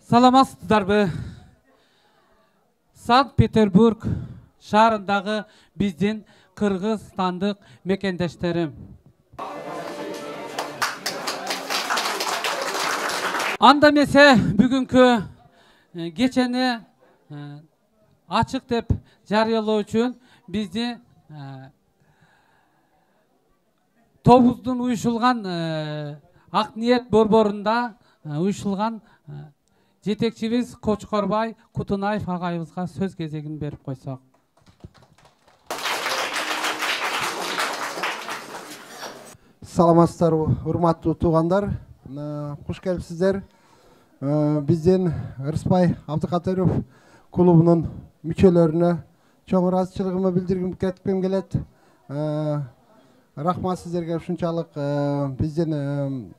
Саламатсыздарбы? Санкт-Петербург шаарындагы биздин кыргызстандык мекендештерим. Анда эмесе бүгүнкү кечени ачык деп жарыялоо үчүн бизди тобуздун уюшулган ак ниет борборунда уюшулган жетекчибиз Кочкорбай Кутунаев агайыбызга сөз кезегин берип койсок. Саламатсыздарбы, урматтуу туугандар. Куш келипсиздер. Биздин Ырыспай Абдыкадыров клубунун мүчөлөрүнө чоң ыраазычылыгымды билдиргим келет. Рахмат сиздерге ушунчалык биздин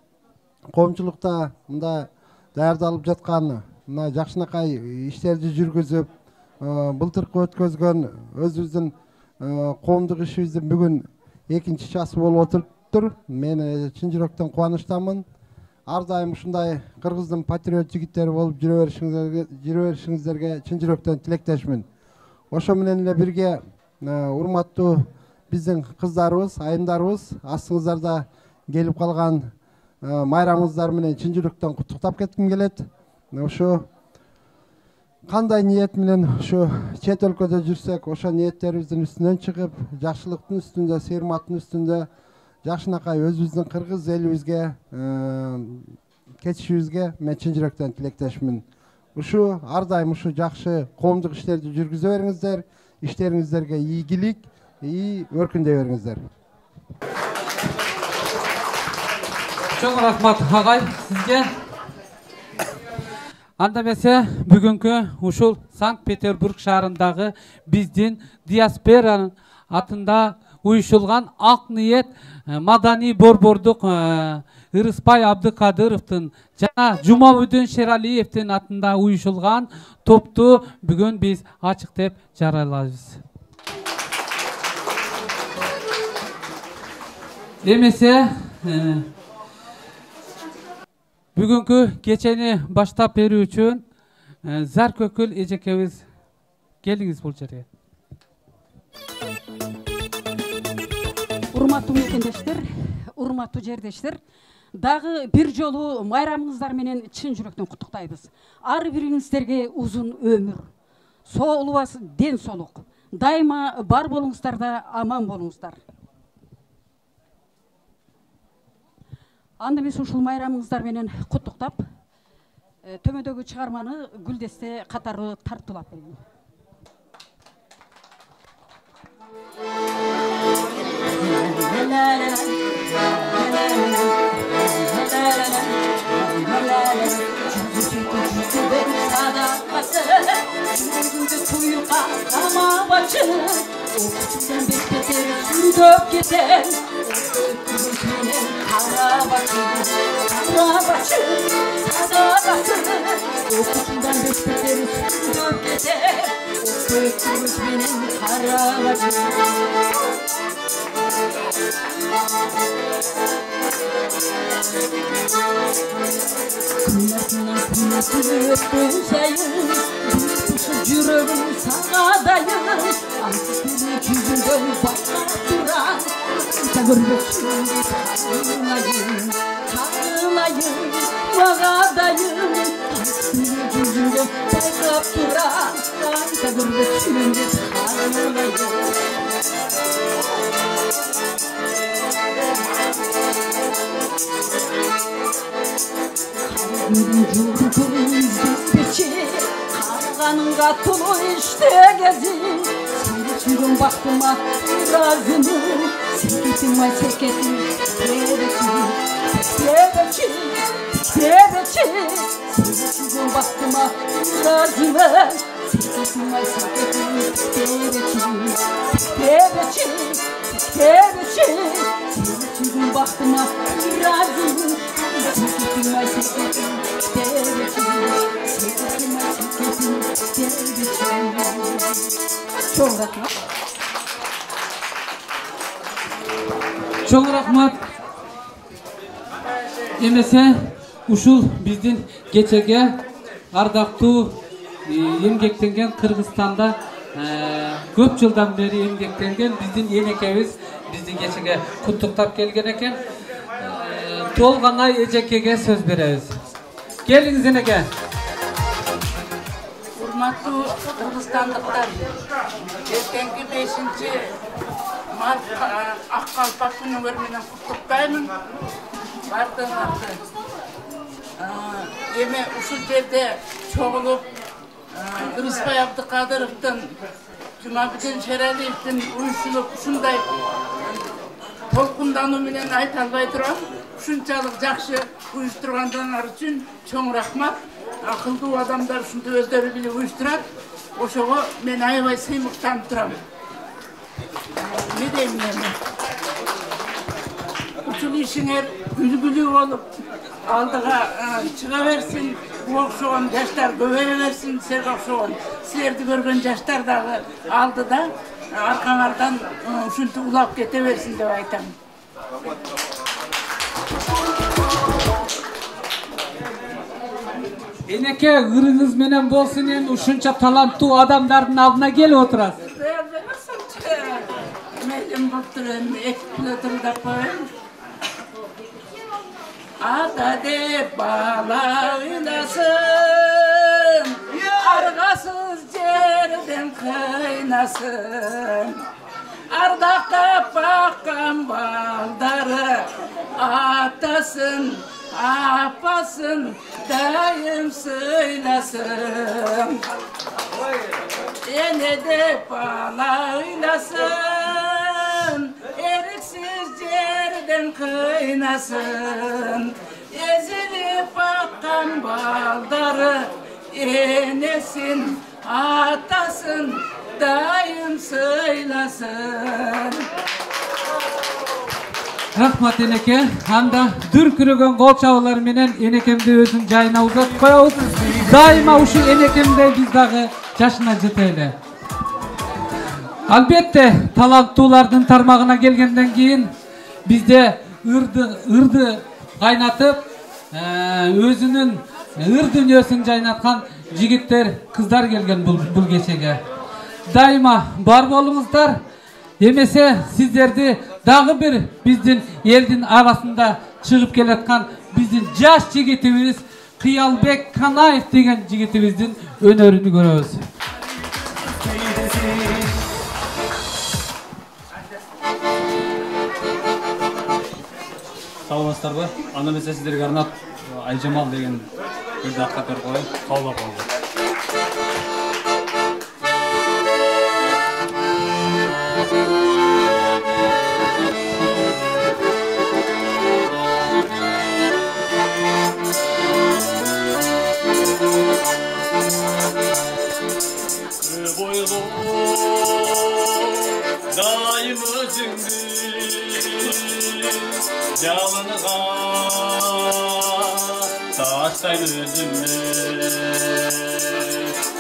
коомчулукта мындай даярдалып жаткан мына жакшынакай иштерди жүргүзүп, былтыркы өткөзгөн өзүбүздүн коомдук ишибиздин бүгүн экинчи часы болуп отуруптур. Мен чын жүрөктөн кубанычтамын. Ар дайым ушундай кыргыздын патриот жигиттери болуп жүрө беришиңиздерге чын жүрөктөн тилектешмин. Ошо менен эле бирге урматтуу биздин кыздарыбыз, айымдарыбыз астыңыздарда келип калган майрамыңыздар менен чын жүрөктөн куттуктап кетким келет. Ошо кандай ниет менен ошо чет өлкөдө жүрсөк, ошо ниеттерибиздин үстүнөн чыгып, жакшылыктын үстүндө, сыйырматтын үстүндө жакшынакай өзүбүздүн кыргыз элибизге кетишибизге мен чын жүрөктөн тилектешмин. Ушу ар дайым ушу жакшы коомдук иштерди жүргүзө бериңиздер, иштериңиздерге ийгилик, өркүндөй бериңиздер. Чоң рахмат агай сизге. Анда эмесе бүгүнкү ушул Санкт-Петербург шаарындагы биздин диаспоранын атында уюшулган ак ниет маданий борбордук Ырыспай Абдыкадыровдун жана Жумабүдүн Шералиевдин атында уюшулган топту бүгүн биз ачык деп жарыялайбыз. Эмесе бүгүнкү кечени баштап берүү үчүн Заркөкүл эжекебиз келиңиз бул жерге. Урматтуу мекендештер, урматтуу жердештер, дагы бир жолу майрамыңыздар менен чын жүрөктөн куттуктайбыз. Ар бириңиздерге узун өмүр, соолубас ден соолук, дайыма бар болуңуздар да аман болуңуздар. Анда эмес ушул майрамыңыздар менен куттуктап, төмөдөгү чыгарманы Гүлдесте катары тартуулап берейин. Жүрөгүм сага дайын, антысын жүзүңдөн баштап туран, айта көрбөкчүн деп кагылайын, мага дайын, антысын жүзүңдөн байкап туран, айта көрбөкчүн деп кагылайын. Karganınga tulu işte gezin, seni sürün baktıma razının, seketim ay seketim, tebeçin, seni sürün baktıma razının, seketim ay seketim, tebeçin, seni sürün baktıma razının, seketim ay seketim, Чоң рахмат. Эмесе ушул биздин кечеге ардактуу эмгектенген Кыргызстанда көп жылдан бери эмгектенген биздин энекебиз бизди кечеге куттуктап келген экен. Толгонай эжекеге сөз беребиз. Келиңиз энеке. Урматтуу кыргызстандыктар, эртеңки 5-чи март ак калпак күнүңөр менен куттуктаймын. Бардыгыңарды. Эми ушул жерде чогулуп Рыспай Абдыкадыровдун, Жумабедин Шералиевдин уюшулуп ушундай толкундануу менен айта албай турам. Ушунчалык жакшы уюштургандар үчүн чоң рахмат. Акылдуу адамдар ушундай өздөрү билип уюштурат. Ошого мен аябай сыймыктанып турам. Не дейм эми? Ушул ишиңер үлгүлүү болуп, алдыга чыга берсин. Бул окшогон жаштар көбөйө берсин, силерге окшогон. Силерди көргөн жаштар дагы алдыда аркаңардан ушинтип улап кете берсин деп айтам. Энеке, ырыңыз менен болсун, эми ушунча таланттуу адамдардын алдына келип отурасыз. Мейлим болуптур, эми эки тырдап коеюн. Ата деп бала ыйласын, аргасыз жерден кыйнасын. Ардактап баккан балдары атасын, апасын дайым сыйласын. Эне деп бала ыйласын, эриксиз жерден кыйнасын. Ezilip bakkan baldarı, enesin, atasın, daim söylesin. Rahmat eneke, anda дүркүрөгөн кол чабуулар менен энекемди өзүнүн жайына узатып коебуз. Дайыма ушул энекемдей биз дагы жашына жетели. Албетте, таланттуулардын тармагына келгенден кийин бизде ырды кайнатып, өзүнүн ыр дүнүйөсүн жайнаткан жигиттер, кыздар келген бул кечеге. Дайыма бар болуңуздар. Эмесе сиздерди дагы бир биздин элдин арасында чыгып келаткан биздин жаш жигитибиз Кыялбек Канаев деген жигитибиздин өнөрүнү көрөбүз. Саламатсыздарбы? Анда мен сіздерге арнап Айжамал деген бірді атқа беріп қояйын. Қаулап алды. Daim özüngü жалыныға таштайын өзімді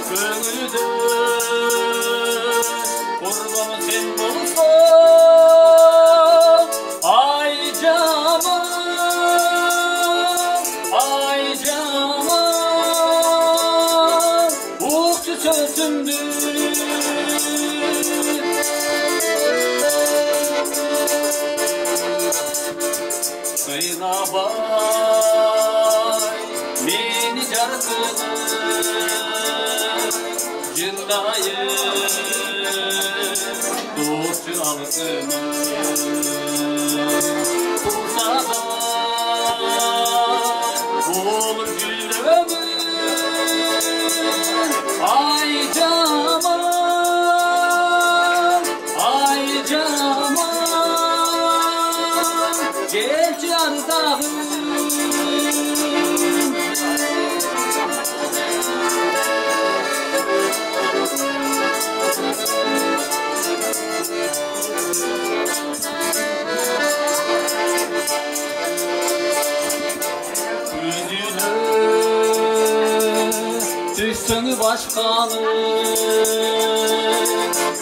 көңілді құрбаны сен болсаң Айжамал ұқты сөзімді Kıynabay beni jarkını Cındayım dostçu alkını Kursada olur gülümün Aycamal Gelçi ardağım Yüzünü düşsün başkanı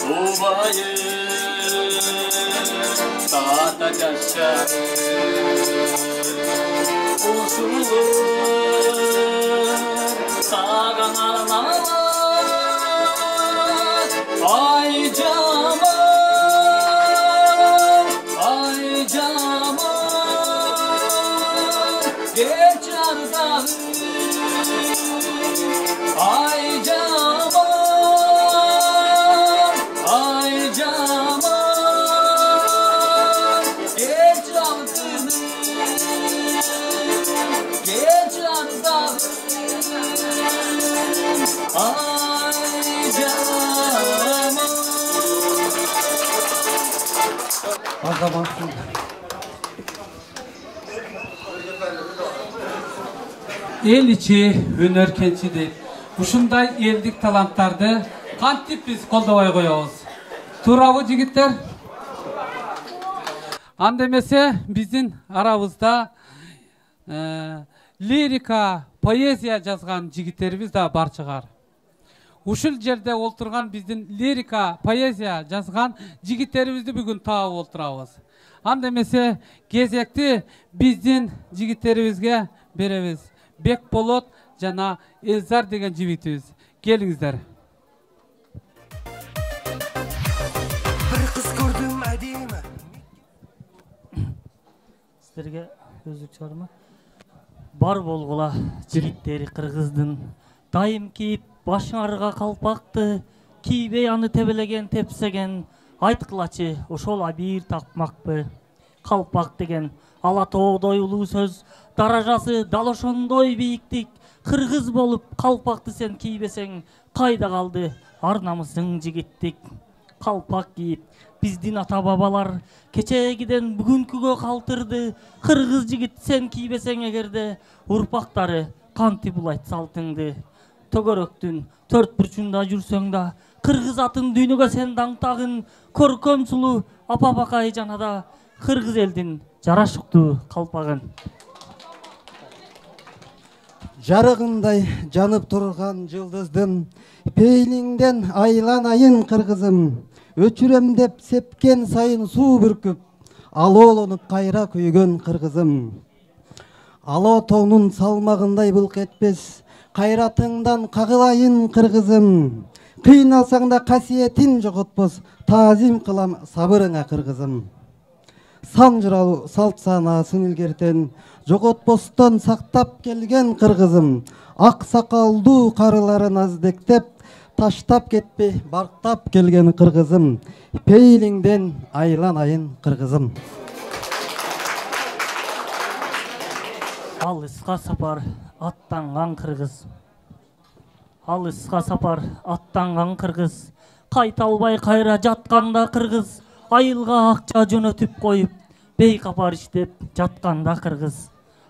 Obayı Tahta yaşarı Usulur Azamansın. El içi hünör kençidi. Ушундай элдик таланттарды кантип биз колдобой коебуз? Туурабы жигиттер? Анда эмесе биздин арабызда лирика, поэзия жазган жигиттерибиз да бар чыгар. Ушул жерде олтурган биздин лирика, поэзия жазган жигиттерибизди бүгүн таап олтурабыз. Анда эмесе кезекти биздин жигиттерибизге беребиз. Бекболот жана Элзар деген жигитибиз. Келиңиздер. Бир кыз көрдүм адиме. Сіздерге өзүк чыгарма. Бар болгула жигиттери кыргыздын. Дайым кийип башыңарга калпакты, кийбей аны тебелеген тепсеген. Айткылачы ошол абийир тапмакпы. Калпак деген ала тоодой улуу сөз, даражасы дал ошондой бийиктик. Кыргыз болуп калпакты сен кийбесең, кайда калды ар намысың жигиттик. Калпак кийип биздин ата бабалар кечегиден бүгүнкүгө калтырды. Кыргыз жигит сен кийбесең эгерде, урпактары кантип булайт салтыңды. Төгөрөктүн төрт бурчунда жүрсөң да, кыргыз атын дүйнөгө сен даңтагын. Көркөм сулуу апа бакай жанада, кыргыз элдин жарашыктуу калпагын. Жарыгындай жанып турган жылдыздын, пейлиңден айланайын кыргызым. Өчүрөм деп сепкен сайын суу бүркүп, алоолонуп кайра күйгөн кыргызым. Алоо тоонун салмагындай былк этпес, кайратыңдан кагылайын кыргызым. Кыйналсаң да касиетин жоготпос, таазим кылам сабырыңа кыргызым. Сан журалуу салт санаасын илгертен, жоготпостон сактап келген кыргызым. Ак сакалдуу карыларын аздектеп, таштап кетпей барктап келген кыргызым. Пейлиңден айланайын кыргызым. Алыска сапар аттанган кыргыз. Алыска сапар аттанган кыргыз. Кайта албай кайра жатканда кыргыз. Айылга акча жөнөтүп коюп, бейкапар иштеп жатканда кыргыз.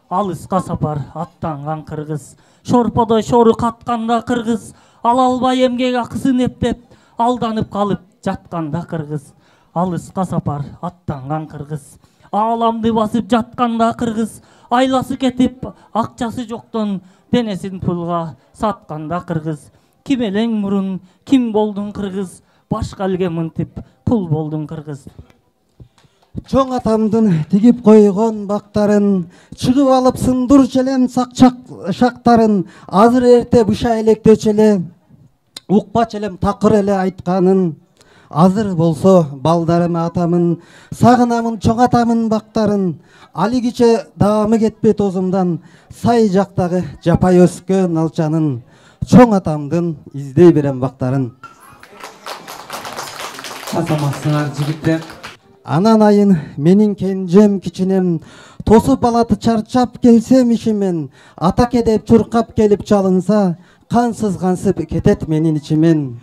Алыска сапар аттанган кыргыз. Шорподой шору катканда кыргыз. Ала албай эмгек акысын эптеп, алданып калып жатканда кыргыз. Алыска сапар аттанган кыргыз. Ааламды басып жатканда кыргыз. Айласы кетип, акчасы жоктон денесин пулга сатканда кыргыз. Ким элең мурун, ким болдуң кыргыз? Башка элге мынтип кул болдуң кыргыз. Чоң атамдын тигип койгон бактарын, чыгып алып сындур челем шактарын, азыр эрте быша электечү эле, укпачу элем такыр эле айтканын. Азыр болсо балдарым атамын, сагынамын чоң атамын бактарын. Алигиче даамы кетпей тозумдан, сай жактагы жапай өскөн алчанын. Чоң атамдын издей берем бактарын. Азаматсыңар жигиттер. Анан айын менин кенжем кичинем, тосуп алаты чарчап келсем ишимен. Атаке деп чуркап келип чалынса, кан сызгансып кетет менин ичимен.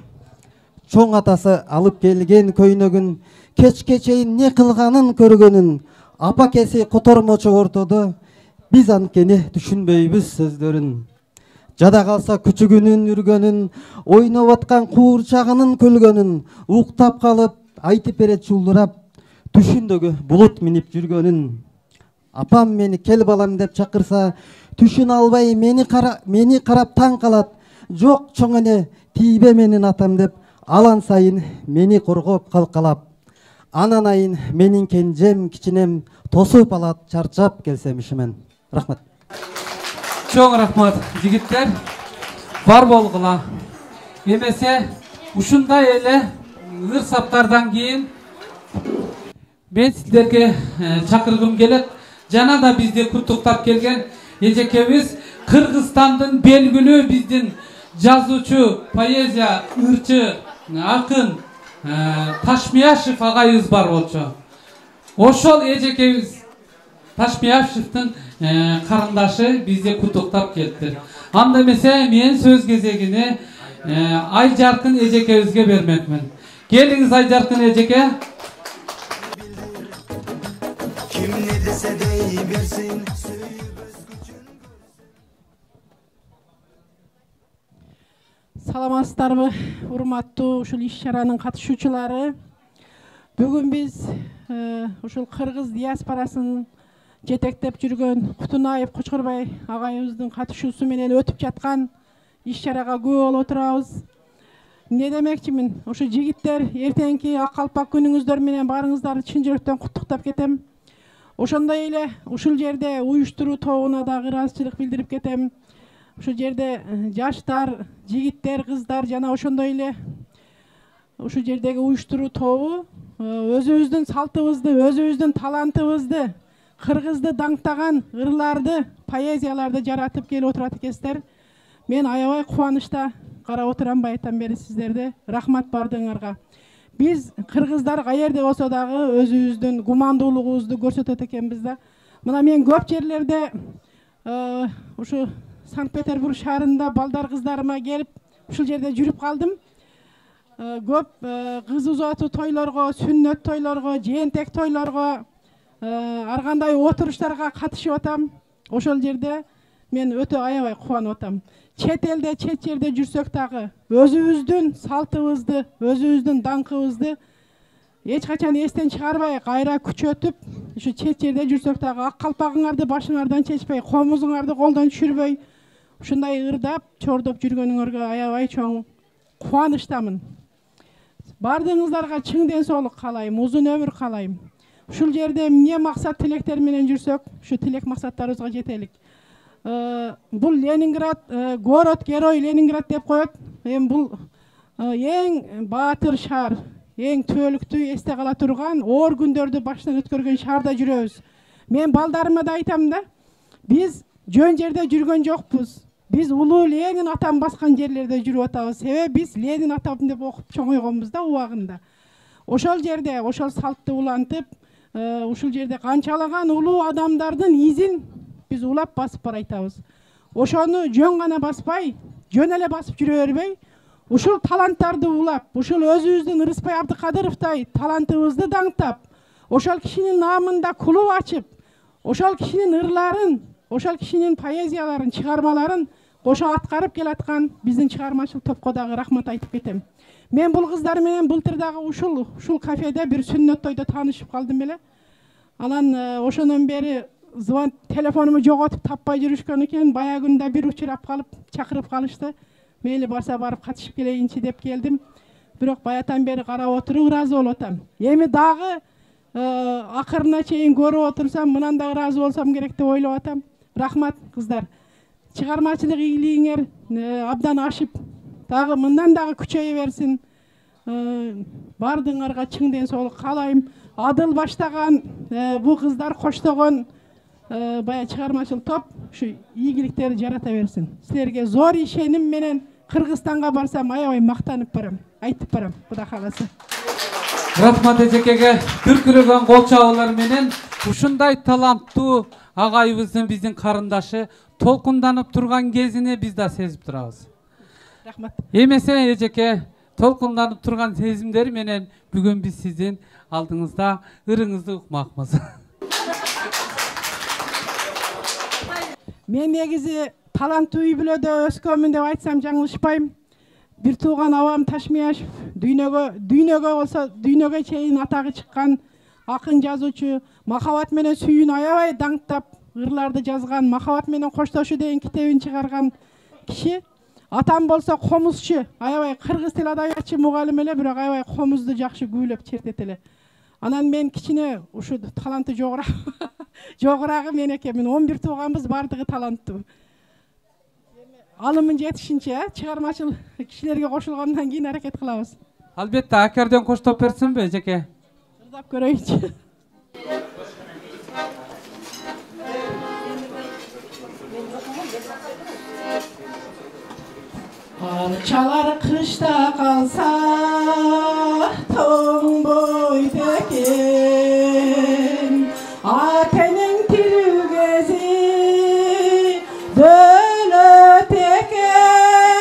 Чоң атасы алып келген көйнөгүн, кечке чейин не кылганын көргөнүн. Апакеси котормочу ортодо, биз анткени түшүнбөйбүз сөздөрүн. Жада калса күчүгүнүн үргөнүн, ойноп аткан куурчагынын көлгөнүн, уктап калып айтып берет чулдурап, түшүндөгү булут минип жүргөнүн. Апам мени кел балам деп чакырса, түшүн албай мени карап таң калат. Жок чоң эне, тийбе менин атам деп, алан сайын мени коргоп калкалап. Анан айын менин кенжем кичинем, тосуп алат чарчап келсем ишимен. Рахмат. Чоң рахмат жигиттер. Бар болгула. Эмесе ушундай эле ыр саптардан кийин мен сиздерге чакыргым келет. Жана да бизди куттуктап келген эжекебиз Кыргызстандын белгилүү биздин жазуучу, поэзия, ырчы, акын Ташмияшев агайыбыз бар болчу. Ошол эжекебиз Ташмияшевдин карындашы бизди куттуктап келди. Анда эмесе мен сөз кезегини Айжаркын эжекебизге бермекмин. Келиңиz Айжаркын эжеке. Kim ne dese deyiversin. Саламатсыздарбы, урматтуу ушул иш-чаранын катышуучулары. Бүгүн биз ушул кыргыз диаспорасын жетектеп жүргөн Кутунаев Кучкурбай агайыбыздын катышуусу менен өтүп жаткан иш-чарага күбө болуп отурабыз. Не демекчимин, ушу жигиттер эртеңки ак калпак күнүңүздөр менен баарыңыздарды чын жүрөктөн куттуктап кетем. Ошондой эле ушул жерде уюштуруу тобуна дагы ыраазычылык билдирип кетем. Ушул жерде жаштар, жигиттер, кыздар жана ошондой эле ушул жердеги уюштуруу тобу өзүбүздүн салтыбызды, өзүбүздүн талантыбызды, кыргызды даңктаган ырларды, поэзияларды жаратып келип отурат экенсиздер. Мен аябай кубанычта карап отурам байытан бери сиздерди. Рахмат бардыгыңарга. Биз кыргыздар каерде болсо дагы өзүбүздүн гумандуулугубузду көрсөтөт экенбиз да. Мына мен көп жерлерде ушу Санкт-Петербург шаарында балдар кыздарыма келип, ушул жерде жүрүп калдым. Көп кыз узатуу тойлорго, сүннөт тойлорго, жээнтек тойлорго, ар кандай отуруштарга катышып атам. Ошол жерде мен өтө аябай кубанып атам. Чет элде, чет жерде жүрсөк дагы өзүбүздүн салтыбызды, өзүбүздүн даңкыбызды эч качан эстен чыгарбай, кайра күчөтүп, ушу чет жерде жүрсөк дагы ак калпагыңарды башыңардан чечпей, комузуңарды колдон түшүрбөй, ушундай ырдап, чордоп жүргөнүңөргө аябай чоң кубанычтамын. Бардыгыңыздарга чың ден соолук каалайм, узун өмүр каалайм. Ушул жерде эмне максат тилектер менен жүрсөк, ушу тилек максаттарыбызга жетелик. Бул Ленинград, город герой Ленинград деп коет. Эми бул эң баатыр шаар, эң түбөлүктүү эсте кала турган оор күндөрдү башынан өткөргөн шаарда жүрөбүз. Мен балдарыма да айтам да, биз жөн жерде жүргөн жокпуз. Биз улуу Ленин атам баскан жерлерде жүрүп атабыз. Себеби биз Ленин атам деп окуп чоңойгонбуз да убагында. Ошол жерде, ошол салтты улантып, ушул жерде канчалаган улуу адамдардын изин биз улап басып барайтабыз. Ошону жөн гана баспай, жөн эле басып жүрө бербей, ушул таланттарды улап, ушул өзүбүздүн Ырыспай Абдыкадыровтай талантыбызды даңктап, ошол кишинин наамында клуб ачып, ошол кишинин ырларын, ошол кишинин поэзияларын, чыгармаларын кошо аткарып келаткан биздин чыгармачыл топко дагы рахмат айтып кетем. Мен бул кыздар менен былтыр дагы ушул кафеде бир сүннөт тойдо таанышып калдым эле. Анан ошондон бери звон телефонумду жоготуп таппай жүрүшкөн экен. Бая күндө бир учурап калып, чакырып калышты. Мейли барса барып катышып келейинчи деп келдим. Бирок баятан бери карап отуруп ыраазы болуп атам. Эми дагы акырына чейин көрүп отурсам, мындан да ыраазы болсом керек деп ойлоп атам. Рахмат кыздар. Чыгармачылык ийгилигиңер абдан ашып, дагы мындан дагы күчөйө берсин. Бардыгыңарга чың ден соолук каалайм. Адыл баштаган бу кыздар коштогон бая чыгармачыл топ ушу ийгиликтерди жарата берсин. Силерге зор ишеним менен Кыргызстанга барсам аябай мактанып барам, айтып барам, Кудай кааласа. Рахмат эжекеге дүркүрөгөн кол чабуулар менен ушундай таланттуу агайыбыздын биздин карындашы толкунданып турган кезини биз да сезип турабыз. Рахмат. Эмесе эжеке толкунданып турган сезимдер менен бүгүн биз сиздин алдыңызда ырыңызды укмакмыз. Мен негизи таланттуу үй бүлөдө өскөнмүн деп айтсам жаңылышпайм. Бир тууган Абам Ташмияшев дүйнөгө болсо дүйнөгө чейин атагы чыккан акын жазуучу, махабат менен сүйүүнү аябай даңктап ырларды жазган, махабат менен коштошуу деген китебин чыгарган киши. Атам болсо комузчу, аябай кыргыз тил адабиятчы мугалим эле, бирок аябай комузду жакшы күбөлөп чертет эле. Анан мен кичине ушу таланты жогурагы мен экенмин. 11 тууганбыз, бардыгы таланттуу. Алымын жетишинче чыгармачыл кишилерге кошулгандан кийин аракет кылабыз. Албетте, акерден коштоп берсинби эжеке? Ырдап көрөйүнчү. Арчалар кышта калса тоңбойт экен, атенин тирүү кези бөлөт экен,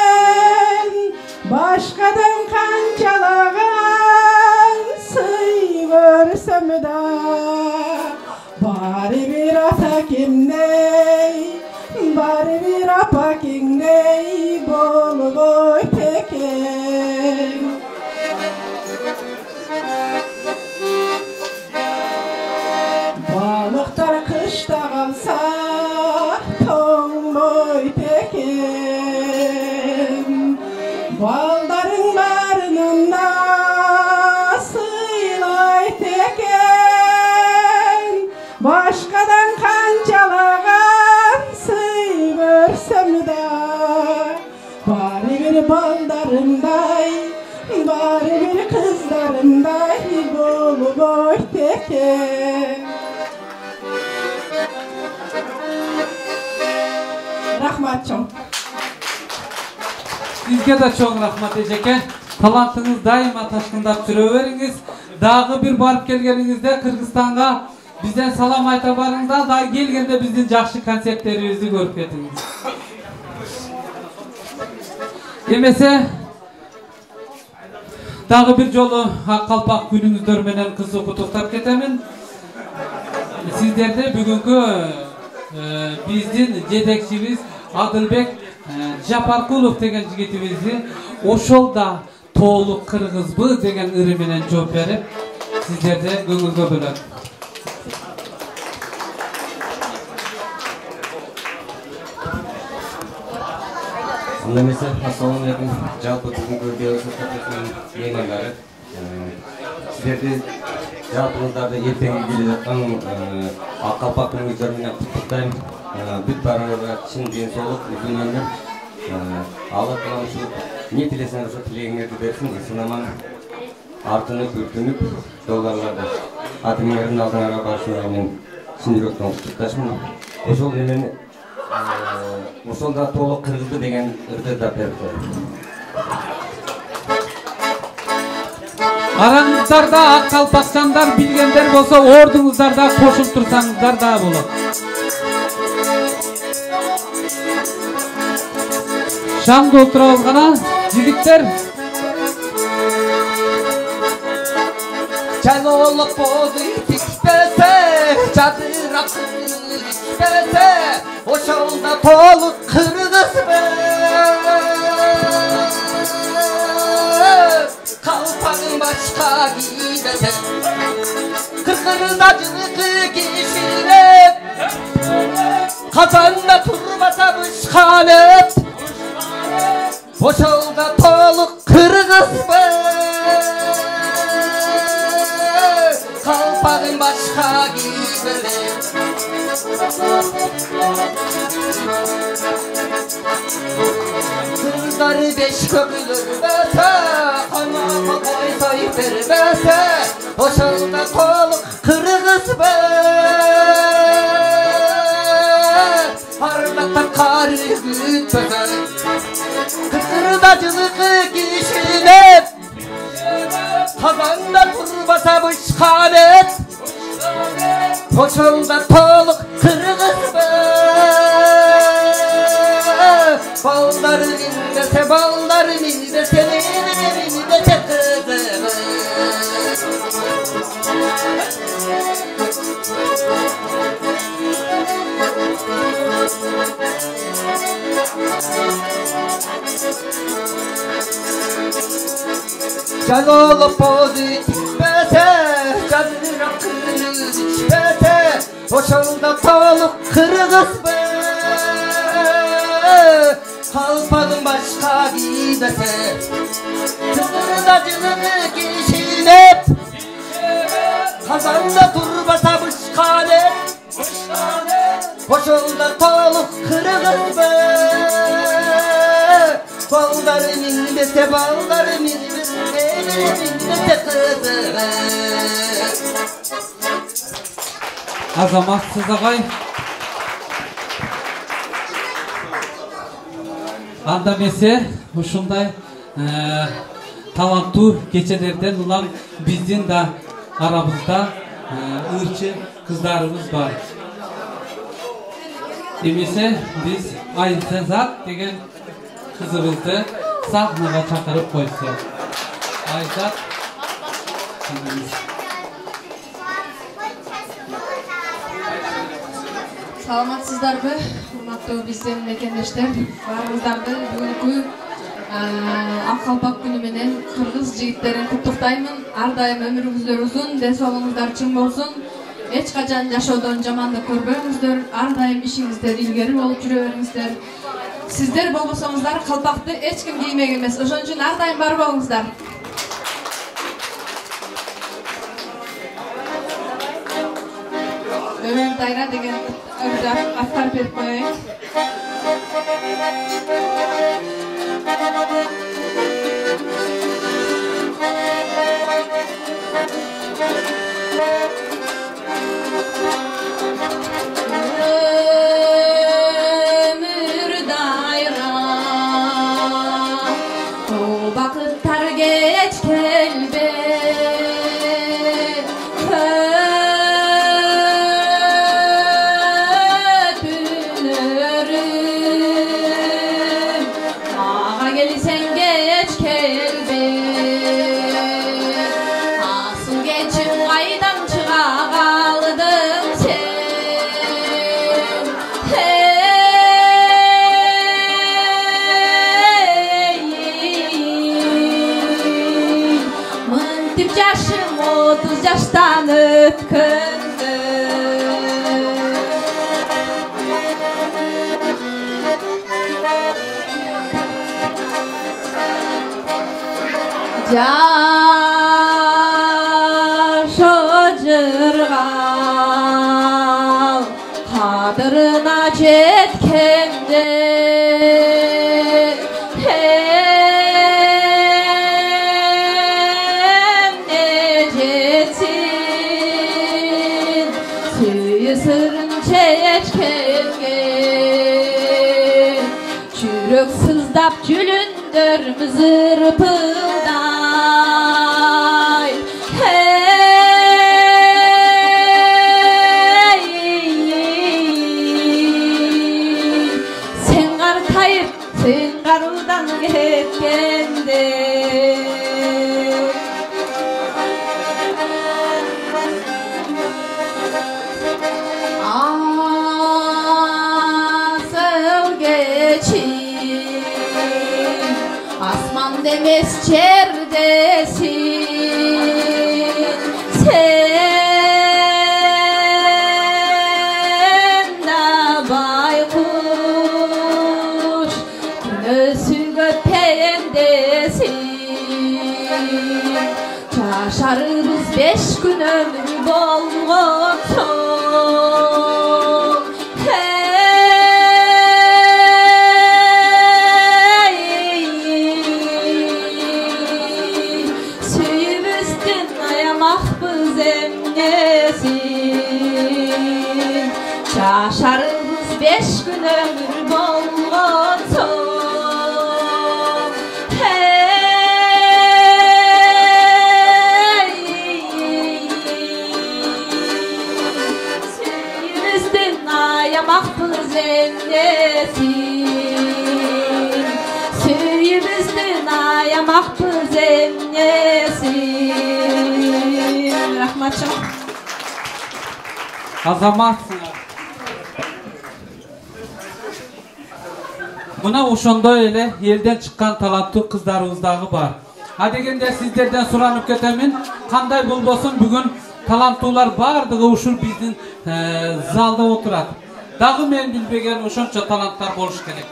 baldarımday, bari bir kızlarımday bolup oyteken. Rahmat çok. Sizge de çok rahmat Ejeke. Talantınız daima taşkındap sürüveriniz. Dağı bir barıp kelgeningizde Kırgızstan'a bizden salam ayta barыңızda da kelgende bizdin жақшы konsertlerimizni görüp ketiniz. Emese dağı bir jolu Akkalpak günüңүздөр менен kızı kutuktap ketemin. Sizlerde bugünkü bizdin jedekçimiz Adılbek Japarkulov деген жигитибизди ошол да тоолук кыргызбы деген ыры менен жооп берип сиздерди көңүлгө бөлөт. Немесе ассалам алейкум. Жалпы бүгүнкү делегациянын меймандары. Сиздерди жалпыңыздарды эртеңги келе жаткан Аккалпак күнүңүздөр менен куттуктайм. Бүт баарыңарга чын ден соолук, үлкен өмүр. Алла таала ушу не тилесеңер ошо тилегиңерди берсин. Сынаман артынып, үркүнүп, жолдарларды атыңардын алдыңарга барышыңарга мен чын жүрөктөн куттукташмын. Ошол немени ошол да толук кыргызбы деген ырды да берди. Араңыздарда Аккалпакчандар билгендер болсо ордуңуздарда кошуп турсаңыздар да болот. Шамды отура алгана жигиттер. Çalolup politikpese, çadırap kırgızpese, oşolda toluk kırgızbe. Kalpağın başka gidese, kırkırıdacılıkı kişilep, kazanda turmasa bışkanep, oşolda toluk kırgızbe. Kalpağın başka giymeler. Kızları beş kökülür bese, kanama koy sayıp vermese, boşalda koluk kırgız be. Harlata karı gütmese, kıkırdacılıkı kişilep, kazanda turbasa bışkanet, koşulda toluk kırgız be. Baldarım indese, baldarım indese, neylerim indese kızım. Çalolu pozitifpese, çadırap kırgızpese, oşolda toluk kırgız be. Kalpağın başka gidese, kıkırdacılığı kişilep, kazanda turbasa bışkanet, oşolda toluk kırgız be. Baldarım indese, baldarım indese, neylerim indese kızım. Azamatsız ağay. Anda mese ушундай таланттуу кечелерден улам биздин да арабызда ырчы кыздарыбыз бар. Эмесе биз Айсазат деген кызыбызды сахнага чакырып койсок. Айсат. Саламатсыздарбы, урматтуу биздин мекендештер. Баарыңыздарды бүгүнкү Аккалпак күнү менен кыргыз жигиттерин куттуктаймын. Ар дайым өмүрүңүздөр узун, ден соолуңуздар чың болсун. Эч качан жашоодон жамандык көрбөңүздөр. Ар дайым ишиңиздер илгери болуп жүрө бериңиздер. Сиздер болбосоңуздар калпакты эч ким киймек эмес. Ошон үчүн ар дайым бар болуңуздар. Ömer Dayra деген аттар берип коеюн. Yaştan ötkündü Yaş ocırgal Kadırına cetkende Çürük sızdap cülündür zırpılday Sen qartayıp sen qarudan getkende Demes çerdesin sen de baykuş Güneşin öpendesin Çaşarımız 5 gün ömür bolğun Çaşarımız 5 gün ömür bolğun Suyumuzdan ayamakpız emnesin Suyumuzdan ayamakpız emnesin Rahmatçım Azamatsınlar. Buna ошондой эле элден чыккан таланттуу кыздарыбыз дагы бар. А дегенде сиздерден суранып кетемин, кандай болбосун бүгүн таланттуулар бардыгы ушул биздин залда отурат. Дагы мен билбеген ошончо таланттар болуш керек.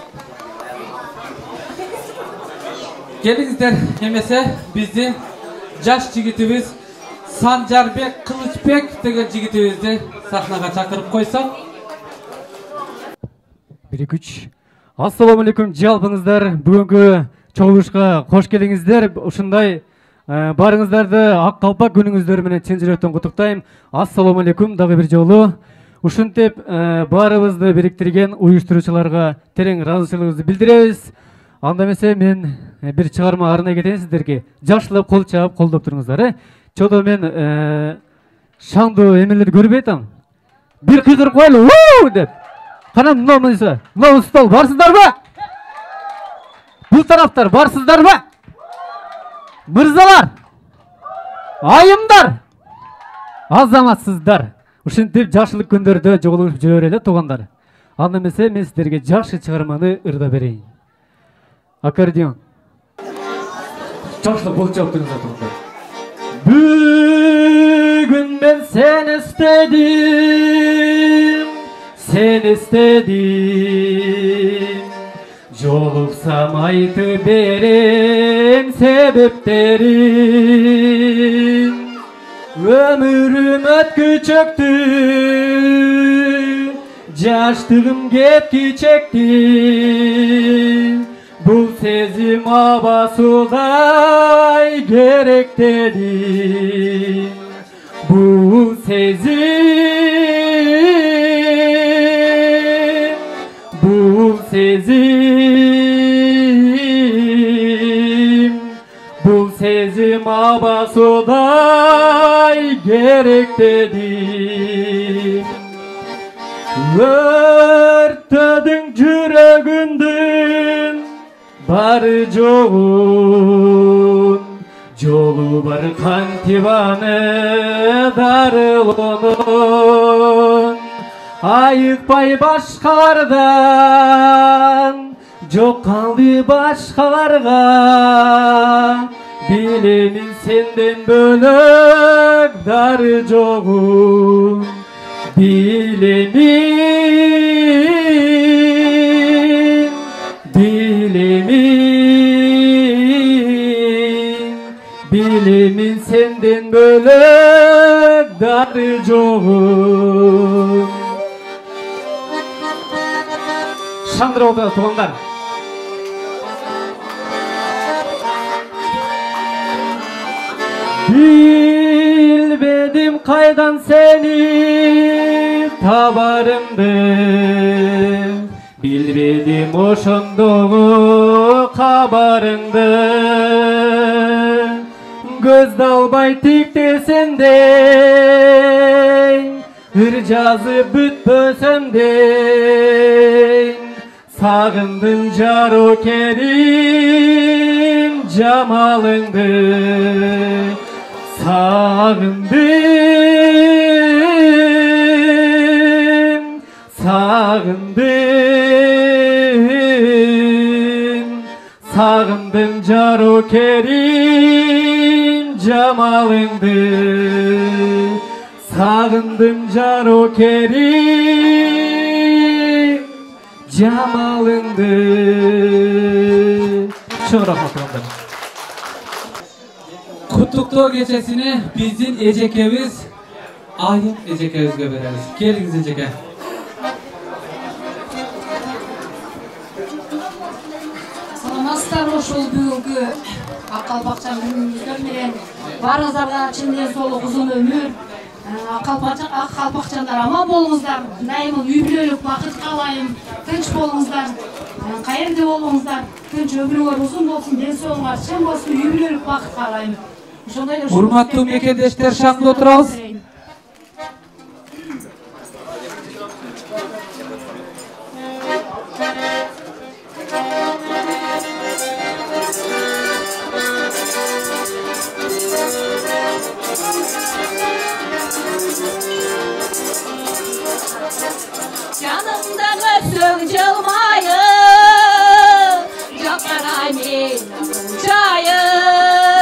Келиңиздер, эмесе биздин жаш жигитибиз Санжарбек Кылычбек деген жигитибизди сахнага чакырып койсок. 1-2-3 Ассаламу алейкум жалпыңыздар. Бүгүнкү чогулушка кош келиңиздер. Ушундай барыңыздарды ак калпак күнүңүздөр менен чын жүрөктөн куттуктайм. Ассаламу алейкум дагы бир жолу. Ушинтип баарыбызды бириктирген уюштуруучуларга терең ыраазычылыгыбызды билдиребиз. Анда эмесе мен бир чыгарма арнай кетейин сиздерге. Жакшылап кол чаап колдоп туруңуздар. Чодо мен шаңдуу эмелерди көрбөй атам. Бир кыйкырып коелу деп. Кана мына стол барсыздарбы? Бул тараптар барсыздарбы? Мырзалар, айымдар, азаматсыздар. Ушинтип жакшылык күндөрдө жолугуп жүрө берели туугандар. Анда эмесе мен сиздерге жакшы чыгарманы ырда берейин. Аккордеон. Жакшылап кол чаап туруңуздар туугандар. Бүгүн мен сени istеdim, жолуксам айтып берем себептерин. Өмүрүм өткүчөктү, жаштыгым кеткичекти, Бұл сезім абасудай керек дедің. Бұл сезім, бұл сезім, бұл сезім абасудай керек дедің. Өрттедің жүрегіңдің бары жоғын, жолы бар қантибаны дарылының. Айықпай башқалардан, жоқ қалды башқаларға. Білемін сенден бөлек дары жоғын. Bilemin, bilemin, bilemin senden bölek darı çoğun. Şandıra oldu tuğanlar. Bilmedim kaydan seni tabarımdı, bilmedim oşonduğu kabarındı. Göz dalbay tik desendey, hır жазып бүтпөсөмдей. Sağındın jaro kerim jamalыңды. Sağındım, sağındım, sağındım jaro kerim jamalыңды. Sağındım jaro kerim jamalыңды. Çok rahmat olsun. Kutlukta geçesini bizim Ecekemiz Ayın Ecekemiz'e veririz. Geliniz Eceke. Саламатсыздар, ошол бүгүнкү ак калпакчан күнүңүздөр менен баарыңыздарга чын ден соолук, узун өмүр, ак калпакчандар аман болуңуздар. Дайыма үй-бүлөлүк бакыт каалайм, тынч болуңуздар, кайерде болуңуздар, тынч өмүрүңөр узун болсун, ден соолугуңар чың болсун, үй-бүлөлүк бакыт каалайм. Урматтуу мекендештер, шаңда отурабыз. Canımdan öpsün cılmayım, Caparay benim çayım.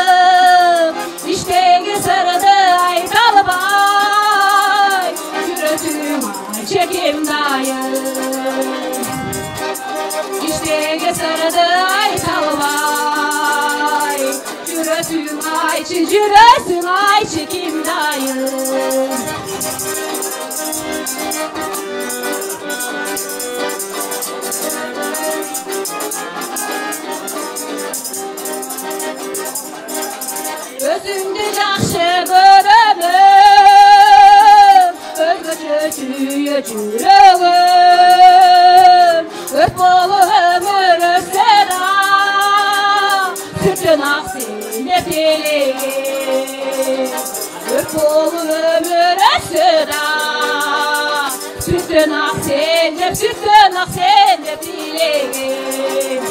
İşteki sırdı aytalı bay, Yürütüm ay çekim dayım. İşteki sırdı aytalı bay, Yürütüm ay çekim dayım. Özümdü yaxşı görürüm, özgöçü tüyü cürüğüm. Ört bolu ömür özsera, sütün aksine peleğim. Ört bolu ömür özsera, sütün aksine peleğim.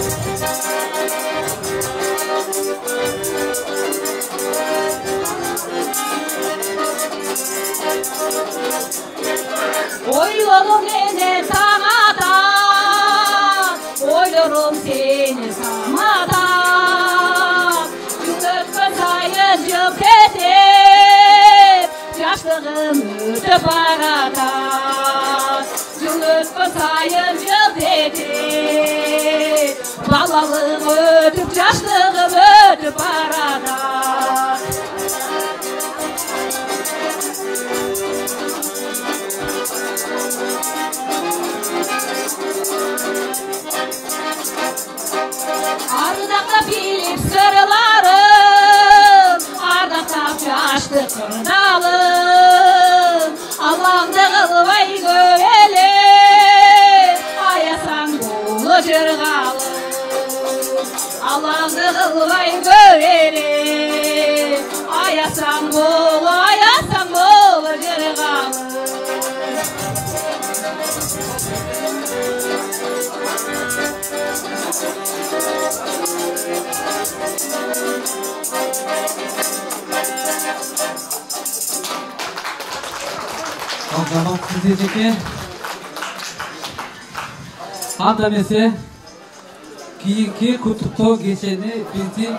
Oylarım seni samadan, oylarım seni samadan. Yıllıkta sayın yıl kesip, yaşlığım ötüp aradan. Yıllıkta sayın yıl kesip, balalığım ötüp, yaşlığım ötüp aradan. сақтап билік сырларын ардақтап жашты қырдалын Аллаңды қылбай көйле аясаң болы жырғалы Аллаңды қылбай көйле аясаң болы жырғалы Азамат сізде жеке. Анда месе кейінгі құттықтау кешені біздің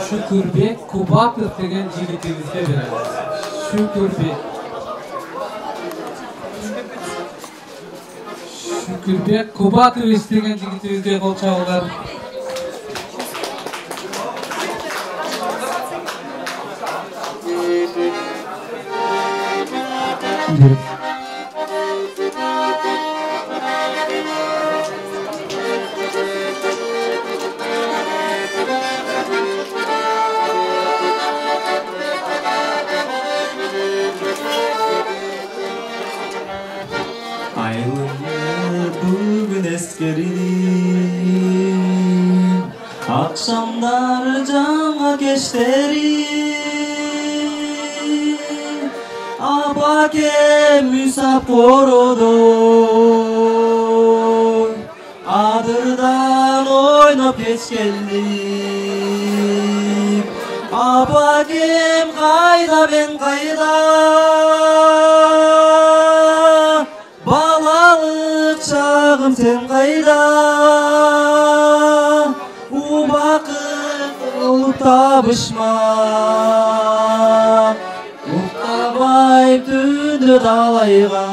Шүкірбек Кубатов деген жігітімізге береміз. Шүкірбек Кубатович деген жігітімізге қол шабыңдар. Akşamlar cana geçleri Abake müsap korodor Adırdan oynap geç geldim Abakem kayda ben kayda Balalık çağım sen kayda Olup tabışmak Muhtabayıp dündü dalayga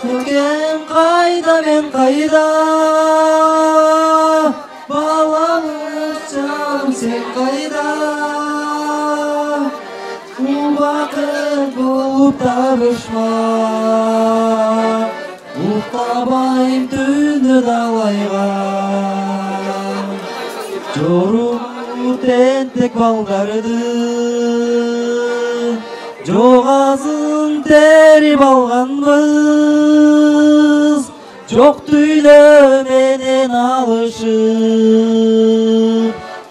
Kökem kayda ben kayda Balalık canım sen kayda Vakit olup tabışmak Muhtabayıp dündü dalayga Çorum tentek balgardı Joğazın terip alganbız Çok tüylemeden alışıp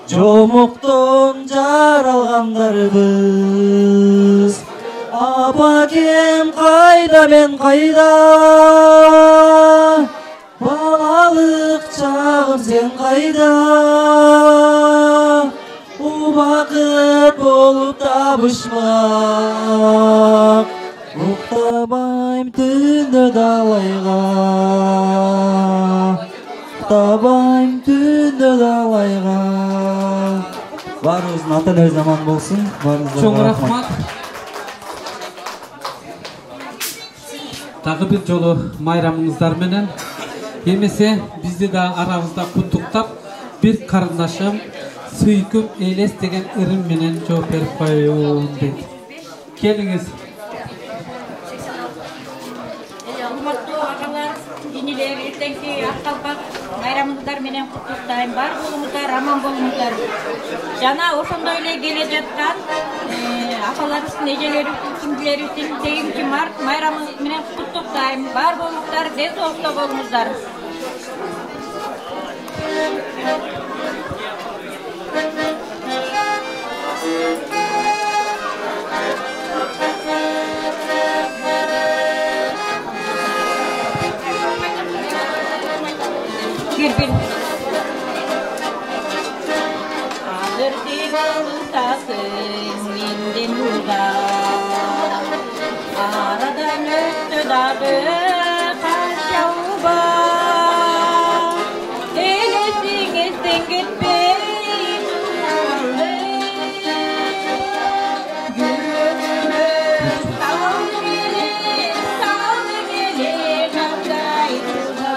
Jomukton jar algandarбыз Abakem kayda ben kayda Balalık çağım sen kayda O vakit bolup tabışmak Muhtabayım tünde dalayga Muhtabayım tünde dalayga Barınızın atan öz zaman bolsun. Çok rahmat. Тағы bir жолу майрамыңыздар менен эмесе бизди да арабызда куттуктап бир карындашым Сүйкүм Элес деген ырым менен жооп берип коеюн дейт. Келиңиз. Урматтуу агалар, инилер, эртеңки ак калпак майрамыңыздар менен куттуктайм. Бар болуңуздар, аман болуңуздар. Жана ошондой эле келе жаткан апаларыбыздын, эжелерибиздин, сиңдилерибиздин 8 март майрамыңыз менен куттуктайм. Бар болуңуздар, ден соолукта болуңуздар. Minden uda aradan öttü dağı kanca uba Elesingizden gitmeyi durmalı Yürüme sağ gelir kavgay uda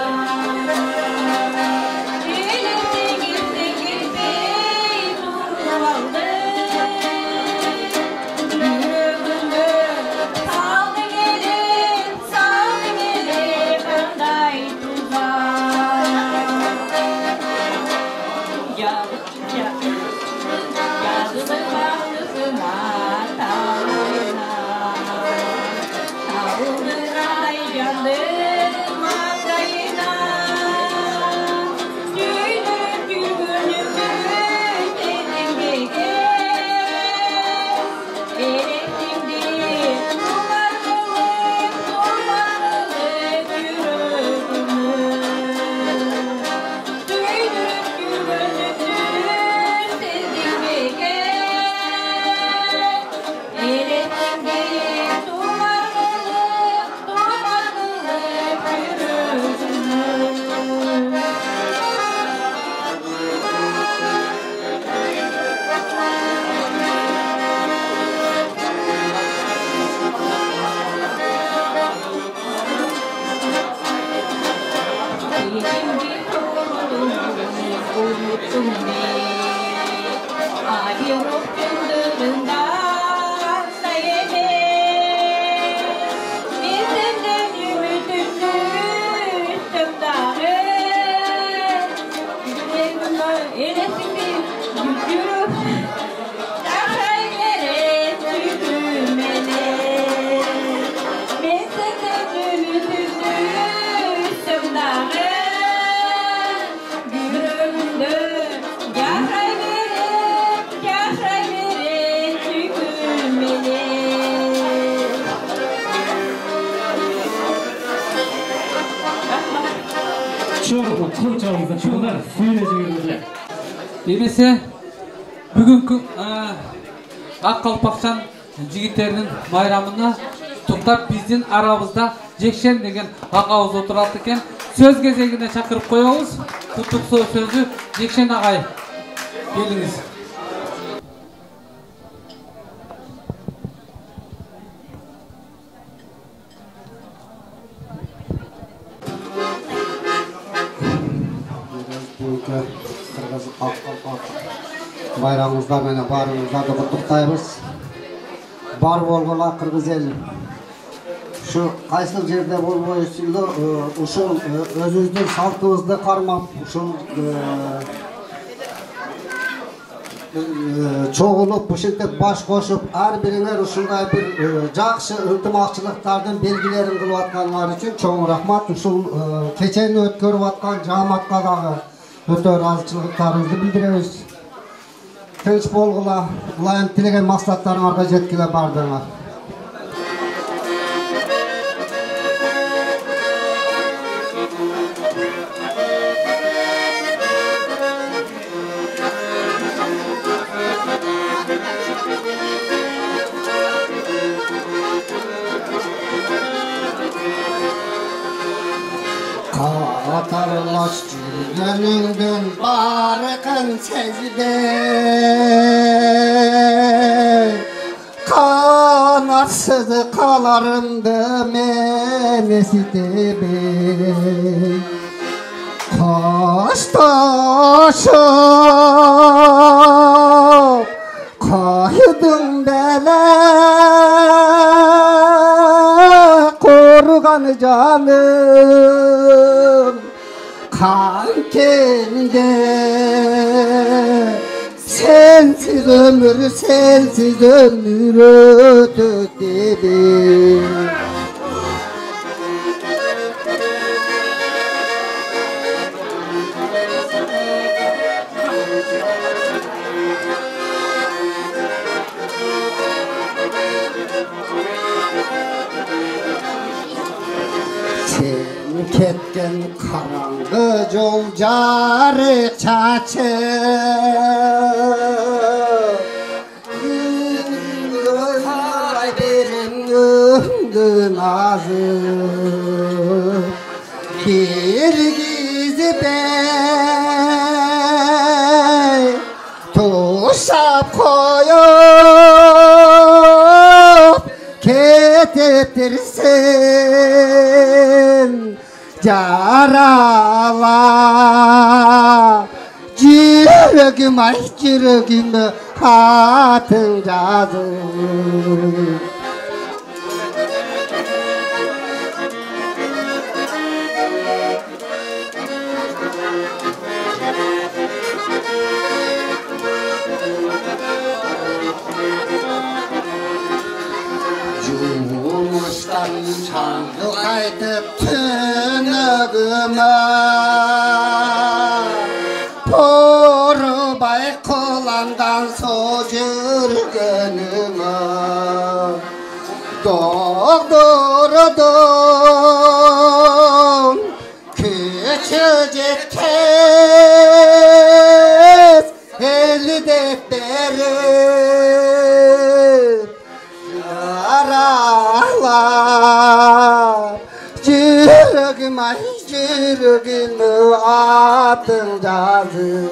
Elesingizden gitmeyi durmalı Sağ gelin Emесе бүгүнкү ак калпакчан жигиттеринин майрамына туктап биздин арабызда Жекшен деген агабыз отурат экен. Сөз кезегине чакырып коебуз. Куттуктоо сөзү Жекшен агай. Келиңиз. Кыргыз ак калпак байрамыңыздар менен баарыңыздарды куттуктайбыз. Бар болгула кыргыз эл. Ушу кайсыл жерде болбойсуңду, ушул өзүбүздүн салтыбызды кармап, ушул чогулуп, ушинтип баш кошуп, ар бириңер ушундай бир жакшы ынтымакчылыктардын белгилерин кылып атканыңар үчүн чоң рахмат. Ушул кечени өткөрүп аткан жааматка дагы өтө ыраазычылыктарыбызды билдиребиз. Тынч болгула, ылайым тилеген максаттарыңарга жеткиле бардыңар. Katarlaş gönlünden barkın sezde Kanatsız kalarımdı men esitebe Kaş taşıp kaydım bele Korugan canım kan kende sensiz ömür ötüp ketken karangı yol jarı çaçı Ay benim ömdün azı Bir gizi bey Tuşap koyup ketetirsin Yarala Ciregim ay ciregim hatın yazı Cumhurbaşkan çangı kaytıp tünügüme Porubay kılandan sojürgünüme Doğdurdum küçücük kez Eli defterim Yaralar Ciregim ay ciregim atın yazı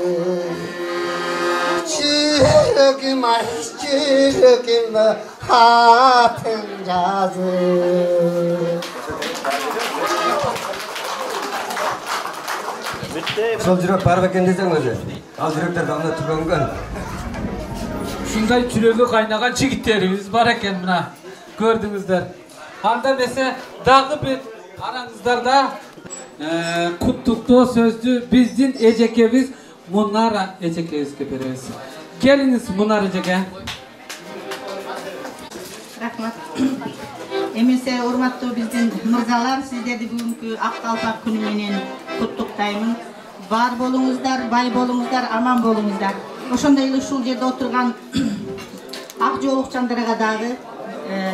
Ciregim ay ciregim atın yazı Ошол жүрөк бар бекен десең өзү. Ал жүрөктөр дагы түгөнгөн. Ушундай жүрөгү кайнаган жигиттерибиз бар экен мына. Көрдүңүздөр. Анда эмесе дагы бир араңыздарда куттуктоо сөздү биздин эжекебиз Мунара эжекебизге беребиз. Келиңиз Мунара эжеке. Рахмат. Эмесе урматтуу биздин мырзалар, сиздерди бүгүнкү Ак Калпак күнү менен куттуктаймын. Бар болуңуздар, бай болуңуздар, аман болуңуздар. Ошондой эле ушул жерде отурган ак жоолукчандарга дагы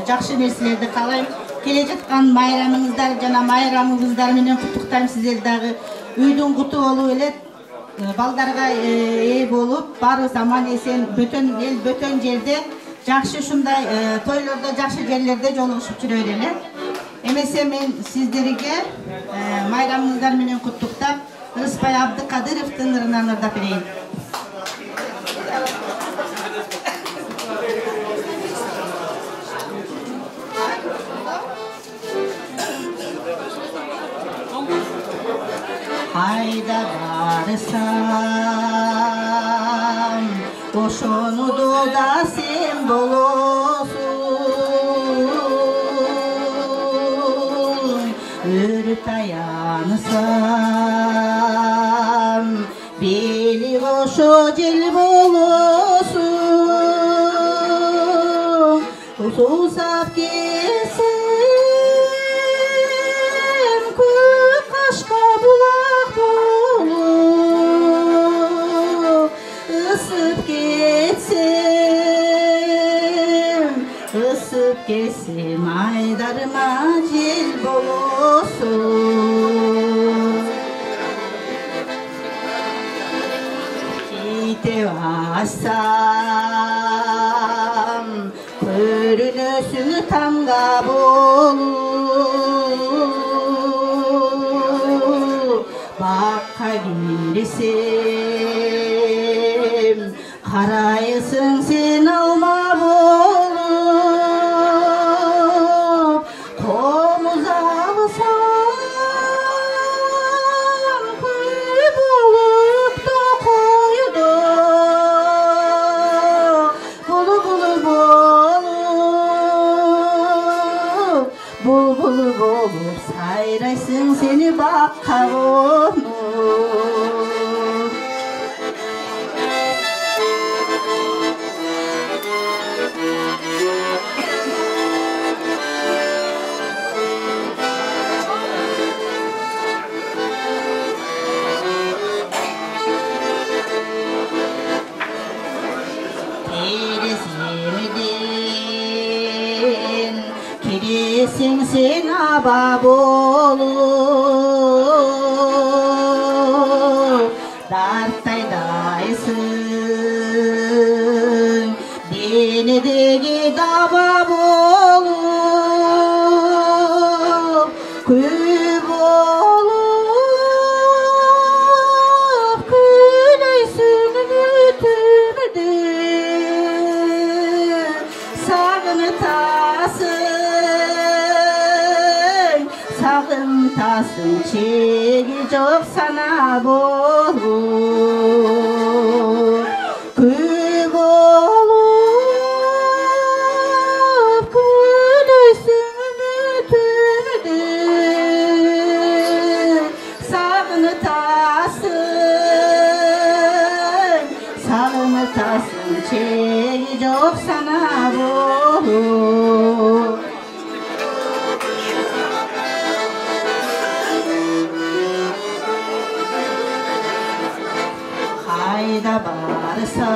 жакшы нерселерди каалайм. Келе жаткан майрамыңыздар жана майрамыңыздар менен куттуктайм сиздерди дагы. Үйдүн куту болуп эле, балдарга ээ болуп, баарыбыз аман эсен, бөтөн эл, бөтөн жерде жакшы ушундай тойлордо, жакшы жерлерде жолугушуп жүрө берели. Эмесе мен сиздерге майрамыңыздар менен куттуктап, Рыспай Абдыкадыровдун ырынан ырдап берейин. Hayda barısam, ошону да сен болосуң. Өрү таянсам, бели ошо жел болосуң. Усусап келсем, көк кашка булак болуп, ысып кетсем, айдарыма жел болосуң. Кетип ачсам, көрүнөсүң тамга болуп, бакка кирсем, карайсың сен алма болуп, комуз алсам, күй болуп токойдо, булбул болуп, сайрайсың сени бакка конуп. Kirесең сен аба болуп, дартайдайсың, денедеги даба болуп, күй болуп, күйлөйсүң үмүтүмдү, сагынтасың, чеги жок сана болуп, күй болуп, күйлөйсүң үмүтүмдү, сагынтасың, чеги жок сана болуп. Hayda barısam,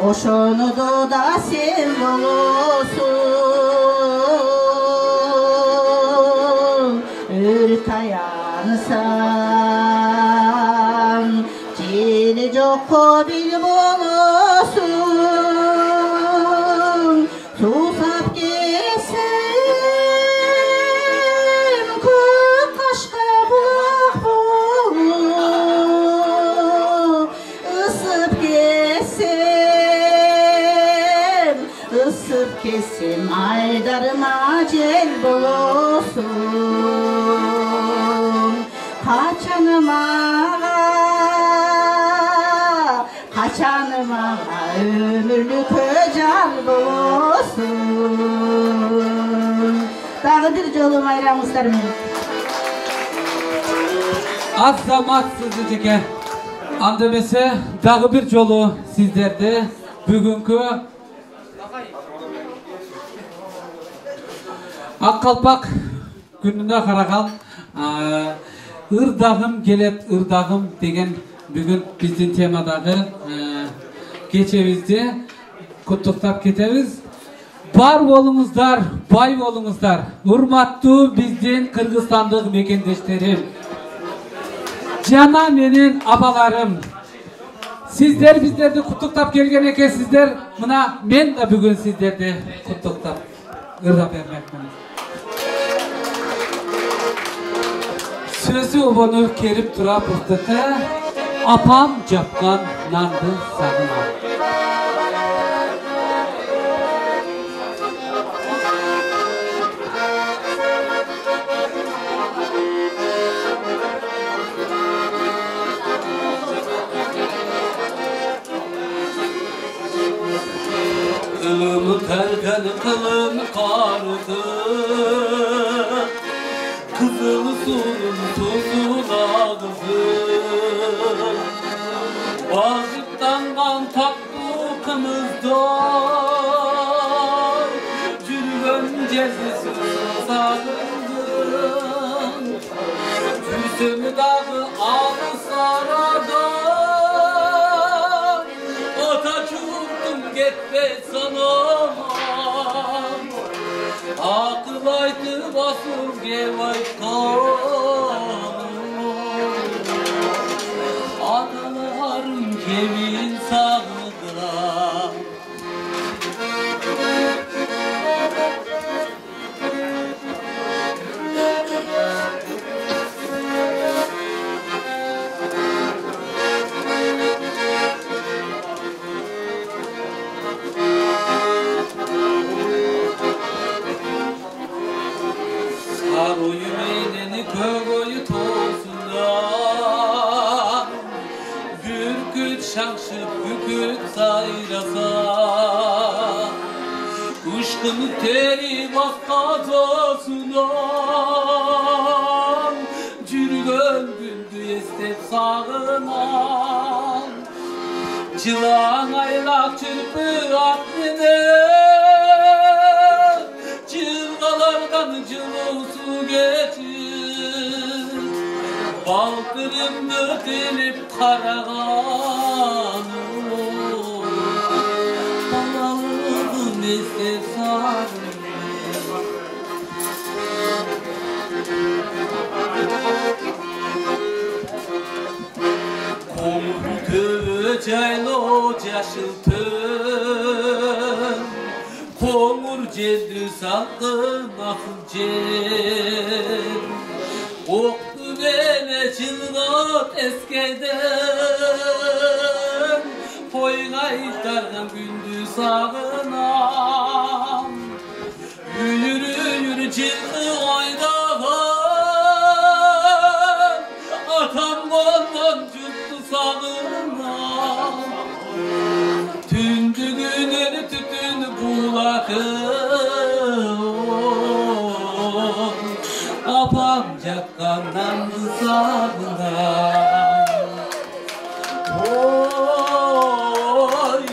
ошону да сен болосуң. Өр таянсам, жели жокко бил болосуң. Сусап келсем, көк кашка булак болуп, ысып кетсем, айдарыма жел болосуң. Kaçanıma ömürlük jar bolsun. Dağı bir jolu bayramыңыздар менен. Azamatsız Ejeke. Anda emесе дагы бир жолу сиздерди бүгүнкү Ак калпак күнүнө караган ырдагым келет ырдагым деген бүгүн биздин темадагы кечебизди куттуктап кетебиз. Бар болуңуздар, бай болуңуздар. Урматтуу биздин кыргызстандык мекендештерим. Жана менин апаларым. Сиздер биздерди куттуктап келген экенсиздер. Мына мен да бүгүн сиздерди куттуктап ырдап бермекмин. Сөзү обону керип тура быктыкы. Апам жапкан нанды сагынам. Kılımı terken kılım kardı, kızıl suyun tuzuna kızı. Vaziftangan tatlı kımızdan, cürgön cezisi sarıldım. Yüzümü dağı ağlı saradan, ota çubuktum gitme sanamam. Akıl aytı basur gevay kanım. Atalarım kemin sağlıklar. Saroyu meydeni kögoyu tosundan, bürküt şakşıp büküt sayrasa, uşkını teri baskazasından, cürgön gündü estep sağınan, cılan aylak çırpı aklını, cılgalardan cılısı geçir. Balkırımda delip karağanım, balalım esef sarım. Komur töveceylo yaşıl tön, Komur ceddi sakın akıl ced. Oktu beni çılgat eskeden, Poygaytardan gündüz sağınam. Yürü çılgı oynagan, Atam ondan cüttü sağınam. Tündü günleri tütün bulakım, Apam jakkandan sağınam. Oy,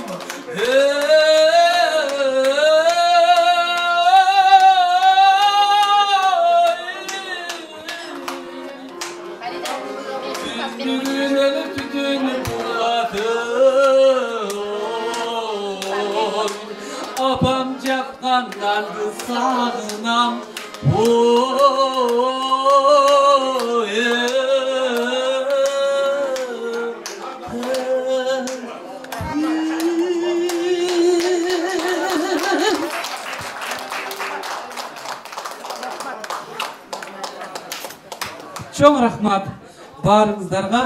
tündü günleri tütün bulakım, Apam jakkandan sağınam. Чоң рахмат баарыңыздарга.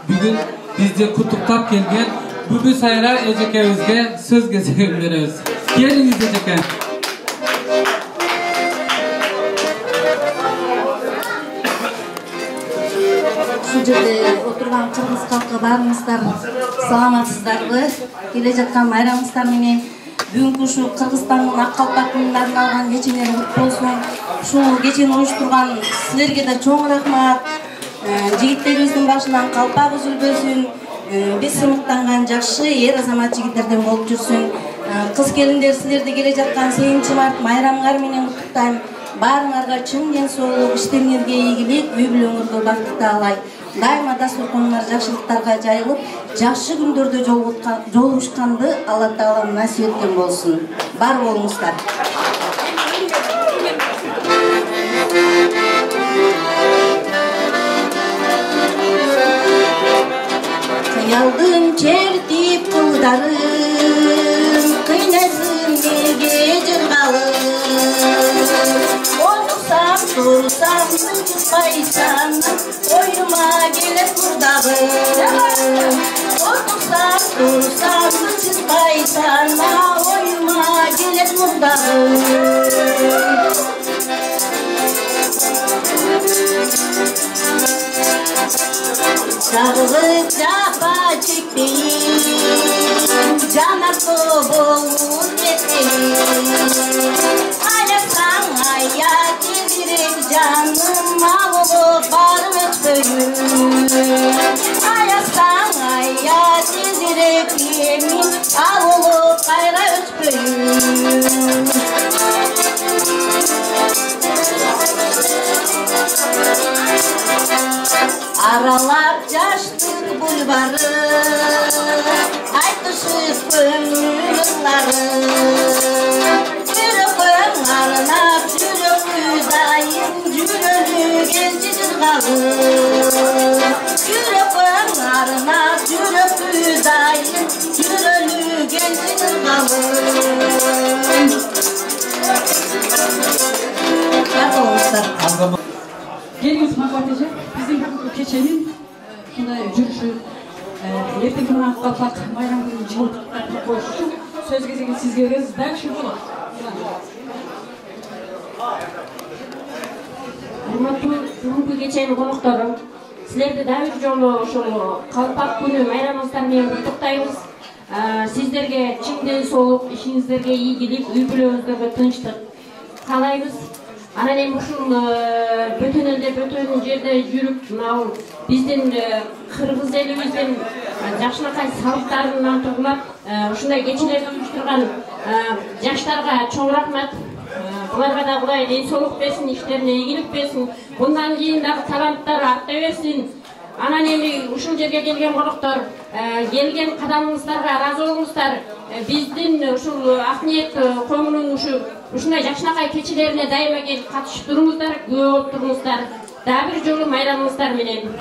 Бүгүн бизди куттуктап келген Бүбү Сайра эжекебизге сөз кезегин беребиз. Келиңиз эжеке. ушул жерде отурган кыргыз калкы баарыңыздар саламатсыздарбы? Келе жаткан майрамыңыздар менен бүгүнкү ушул Кыргызстандын ак калпактын арналган кечеңер кут болсун. Ушул кечени уюштурган силерге да чоң рахмат. Жигиттерибиздин башынан калпак үзүлбөсүн. Биз сымыктанган жакшы эр азамат жигиттерден болуп жүрсүн. Кыз келиндер, силерди келе жаткан 8 март майрамыңар менен куттуктайм. Баарыңарга чың ден соолук, иштериңерге ийгилик, үй бүлөңөргө бакыт таалай. Дайыма дастурканыңар жакшылыктарга жайылып, жакшы күндөрдө жолугушканды Алла Таалам насип эткен болсун. Бар болуңуздар. Кыялдым чертип кылдарым, кыйнайсың неге жыргалым. Ойнусам, турсам, чыкпайсың, ойнума келет мурдагым. Ойнусам, турсам, чыкпайсың, ойнума келет мурдагым. Çağırıp capa çekmeyin, canaklı bolun yeteyin. Ayaksan ayak edirek canım ağılıp barım ötböyün. Ayaksan ayak edirek yemin ağılıp kayra ötböyün. Aralap yaştır bulvarı, aytışıp gönlünları. Yüreğim arınap, yüreğim dayım, yüreğim genci cırgalı. Yüreğim arınap, yüreğim dayım, yüreğim genci cırgalı. Geliniz Makateci, bizim bugünkü keçenin жүрүшү эртеңки менен калпак майрам күнү жылытып коюшу сөз кезеги сизге беребиз. Дальше болот. Урматтуу бүгүнкү кеченин коноктору, силерди дагы бир жолу ошол калпак күнү майрамыңыздар менен куттуктайбыз. Сиздерге чың ден соолук, ишиңиздерге ийгилик, үй бүлөңүздөргө тынчтык каалайбыз. Анан эми ушул бөтөн элде, бөтөн жерде жүрүп, мына биздин кыргыз элибиздин жакшынакай салттарынан тугулап, ушундай кечелерди уюштурган жаштарга чоң рахмат. Буларга да Кудай ден соолук берсин, иштерине ийгилик берсин. Bundan кийин дагы таланттары арта берсин. Анан эми ушул жерге келген коноктор, келген кадамыңыздарга ыраазы болуңуздар. Биздин ушул ак ниет коомунун ушундай жакшынакай кечелерине дайыма келип катышып туруңуздар, күбө болуп туруңуздар. Дагы бир жолу майрамыңыздар менен.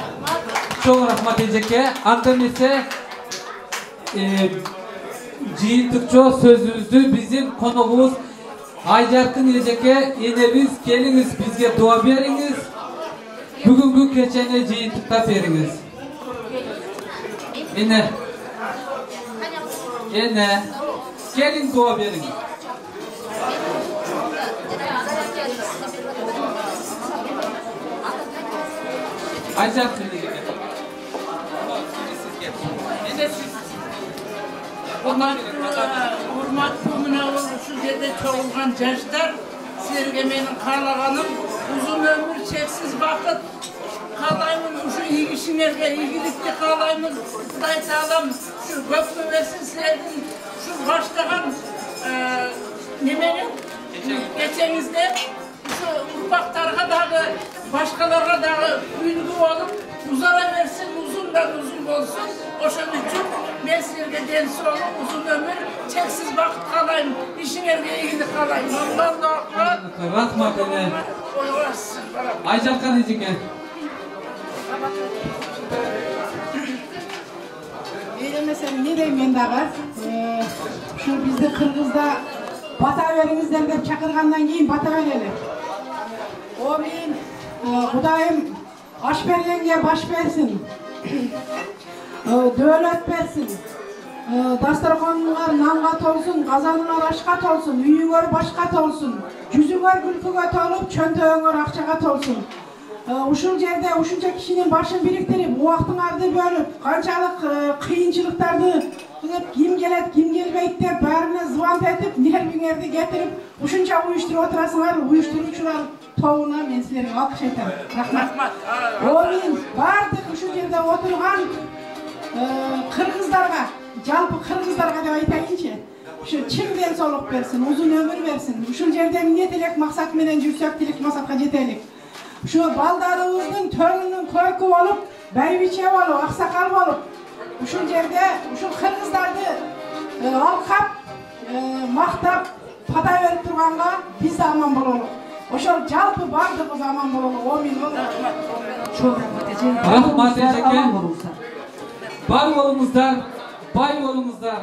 Чоң рахмат эжеке. Анда эмесе жыйынтыкчу сөзүбүздү биздин коногубуз Айжаркын эжеке, энебиз, келиңиз бизге дуа бериңиз. Бүгүнкү кечени жыйынтыктап бериңиз. Эне, келиң дуа бериңиз. Айжаркын эжеке. Урматтуу мына ушул жерде чогулган жаштар, силерге менин каалаганым узун өмүр, чексиз бакыт каалаймын. Ушу ийгишиңерге ийгиликти каалаймын. Кудай Таалам ушу көпкө берсин силердин ушу баштаган неменин кечеңизде ушу урпактарга дагы, башкаларга дагы үлгү болуп узара берсин, узундан узун болсун. Ошон үчүн мен силерге ден соолук, узун өмүр, чексиз бакыт каалайм. Ишиңерге ийгилик каалайм. Рахмат эне. Айжаркан эжеке. Eylemesen ne diyeyim ben dağı? Şu bizde Kırgız'da bata veringizler dep çakırgandan keyin bata verelim. O men Kudayım aş bergenge baş bersin. Dövlet bersin. Dasturxonlar nanga tolsun, qazanlar aşqa tolsun, uyuңөр başqa tolsun. Жүзүңөр күлкүгө толуп, чөнтөгүңөр акчага толсун. ушул жерде ушунча кишинин башын бириктирип убактыңарды бөлүп канчалык кыйынчылыктарды кылып ким келет ким келбейт деп баарына звонт этип нервиңерди кетирип ушунча уюштуруп отурасыңар. Уюштуруучулар тобуна мен силерге алкыш айтам. Рахмат. Мен баардык ушул жерде отурган кыргыздарга, жалпы кыргыздарга деп айтайынчы. Ушу чың ден соолук берсин, узун өмүр берсин. Ушул жерде эмне тилек максат менен жүрсөк тилек максатка жетелик. Ушу балдарыбыздын төрүнүн көркү болуп, байбиче болуп, аксакал болуп, ушул жерде ушул кыргыздарды алкап, мактап, пата берип турганга биз да аман бололук. Ошол жалпы бардыгыбыз аман бололук. Амин. Рахмат эжеке. Бар болуңуздар, бай болуңуздар.